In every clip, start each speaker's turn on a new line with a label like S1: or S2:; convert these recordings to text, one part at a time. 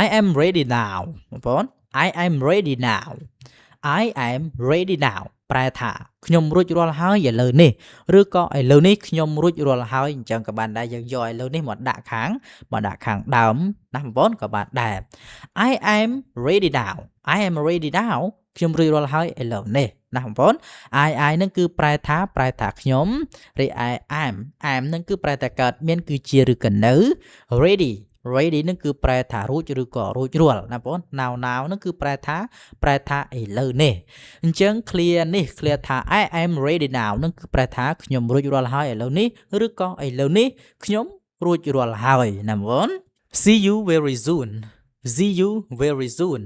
S1: I am ready now បងប្អូន I am ready now I am ready now ប្រែថាខ្ញុំរួចរាល់ហើយឥឡូវនេះឬក៏ឥឡូវនេះខ្ញុំរួចរាល់ហើយអញ្ចឹងក៏បានដែរយើងយកឥឡូវនេះមកដាក់ខាងដើមណាបងប្អូនក៏បានដែរ I am ready now I am ready now ខ្ញុំរួចរាល់ហើយឥឡូវនេះណាបងប្អូន I នឹងគឺប្រែថាខ្ញុំរីឯ am នឹងគឺប្រែថាកើតមានគឺជាឬក៏នៅ ready នឹងគឺប្រែថារួចឬក៏រួចរាល់ណាបងប្អូន now នឹងគឺប្រែថាឥឡូវនេះអញ្ចឹង clear នេះ clear ថា I am ready now នឹងគឺប្រែថាខ្ញុំរួចរាល់ហើយឥឡូវនេះឬក៏ឥឡូវនេះខ្ញុំរួចរាល់ហើយណាបងប្អូន see you very soon see you very soon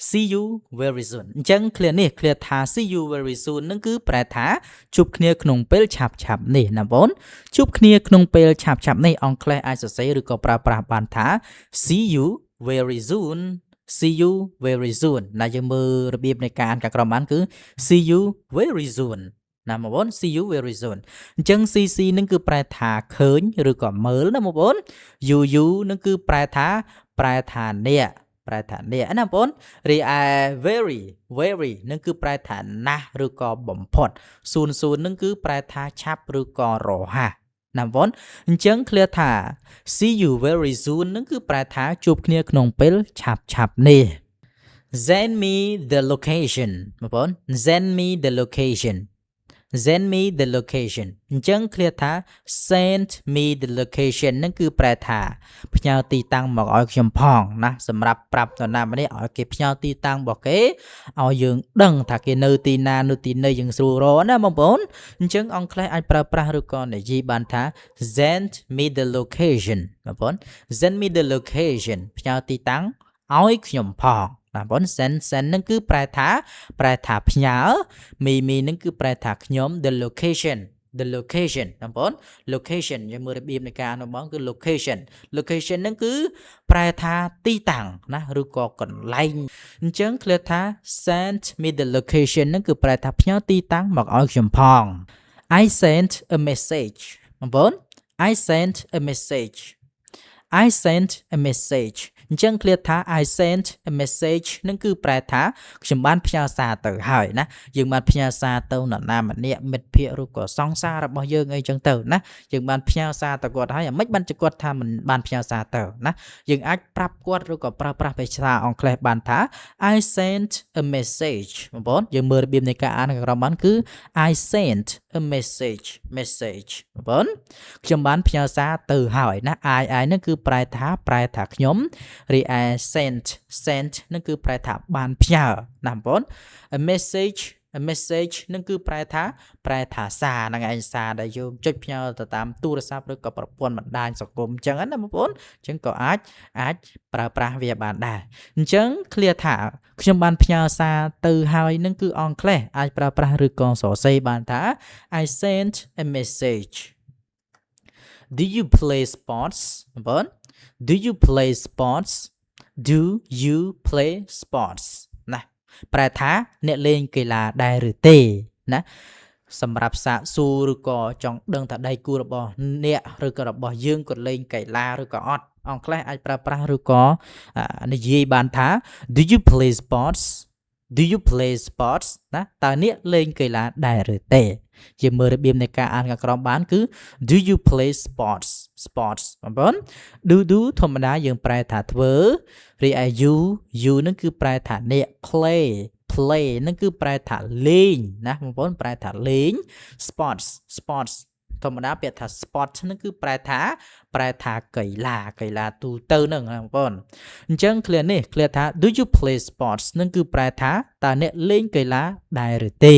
S1: see you very soon អញ្ចឹង clear នេះ clear ថា see you very soon នឹងគឺប្រែថាជួបគ្នាក្នុងពេលឆាប់ៗនេះណាបងជួបគ្នាក្នុងពេលឆាប់ៗនេះអង់គ្លេសអាចសរសេរឬក៏ប្រើប្រាស់បានថា see you very soon see you very soon ណាយើងមើលរបៀបនៃការអានខាងក្រោមបានគឺ see you very soon ណាបងប្អូន see you very soon អញ្ចឹង CC នឹងគឺប្រែថាឃើញឬក៏មើលណាបងប្អូន you នឹងគឺប្រែថាអ្នកណាបងប្អូនរីឯ very នឹងគឺប្រែថាណាស់ឬក៏បំផុត soon នឹងគឺប្រែថាឆាប់ឬក៏រហ័សណាបងប្អូនអញ្ចឹង clear ថា see you very soon នឹងគឺប្រែថាជួបគ្នាក្នុងពេលឆាប់នេះ send me the location បងប្អូន send me the location អញ្ចឹង clear ថា send me the location នឹងគឺប្រែថាផ្ញើទីតាំងមកឲ្យខ្ញុំផងណាសម្រាប់ប្រាប់នរណាម្នាក់ឲ្យគេផ្ញើទីតាំងរបស់គេឲ្យយើងដឹងថាគេនៅទីណានៅទីណីយើងស្រួលរកណាបងប្អូនអញ្ចឹងអង់គ្លេសអាចប្រើប្រាស់ឬក៏និយាយបានថា send me the location បងប្អូន send me the location ផ្ញើទីតាំងឲ្យខ្ញុំផងបងប្អូន send នឹងគឺប្រែថាផ្ញើ me នឹងគឺប្រែថាខ្ញុំ the location បងប្អូន location យើងមើលរបៀបនៃការអានបងគឺ location នឹងគឺប្រែថាទីតាំងណាឬក៏កន្លែងអញ្ចឹង clear ថា send me the location នឹងគឺប្រែថាផ្ញើទីតាំងមកឲ្យខ្ញុំផង I sent a message បងប្អូន I sent a message អញ្ចឹង clear ថា I sent a message នឹងគឺប្រែថាខ្ញុំបានផ្ញើសារទៅហើយណាយើងបានផ្ញើសារទៅនរណាម្នាក់មិត្តភក្តិឬក៏សង្សាររបស់យើងអីចឹងទៅណាយើងបានផ្ញើសារទៅគាត់ហើយអាមិនបានគាត់ថាមិនបានផ្ញើសារទៅណាយើងអាចប្រាប់គាត់ឬក៏ប្រើប្រាស់ភាសាអង់គ្លេសបានថា I sent a message បងប្អូនយើងមើលរបៀបនៃការអានខាងក្រោមបានគឺ I sent a message បងប្អូនខ្ញុំបានផ្ញើសារទៅហើយណា I នឹងគឺប្រែថាខ្ញុំរីឯ sent នឹងគឺប្រែថាបានផ្ញើណាបងប្អូន a message នឹងគឺប្រែថាសារហ្នឹងឯងសារដែលយើងចុចផ្ញើទៅតាមទូរស័ព្ទឬក៏ប្រព័ន្ធបណ្ដាញសង្គមអញ្ចឹងណាបងប្អូនអញ្ចឹងក៏អាចប្រើប្រាស់វាបានដែរអញ្ចឹង clear ថាខ្ញុំបានផ្ញើសារទៅហើយនឹងគឺអង់គ្លេសអាចប្រើប្រាស់ឬក៏សរសេរបានថា I sent a message Do you play sports បងប្អូនDo you play sports ណាប្រែថាអ្នកលេងកីឡាដែរឬទេណាសម្រាប់សាកសួរឬក៏ចង់ដឹងថាដៃគូរបស់អ្នកឬក៏របស់យើងគាត់លេងកីឡាឬក៏អត់អង់គ្លេសអាចប្រើប្រាស់ឬក៏និយាយបានថា Do you play sports ណាតើអ្នកលេងកីឡាដែរឬទេជាមើលរបៀបនៃការអានខាងក្រោមបានគឺ Do you play sports បងប្អូន do ធម្មតាយើងប្រែថាធ្វើរីឯ you នឹងគឺប្រែថាអ្នក play នឹងគឺប្រែថាលេងណាបងប្អូនប្រែថាលេង sports ធម្មតាពាក្យថា sport នឹងគឺប្រែថាកីឡាទូទៅហ្នឹងបងប្អូនអញ្ចឹង clear នេះ clear ថា Do you play sports នឹងគឺប្រែថាតើអ្នកលេងកីឡាដែរឬទេ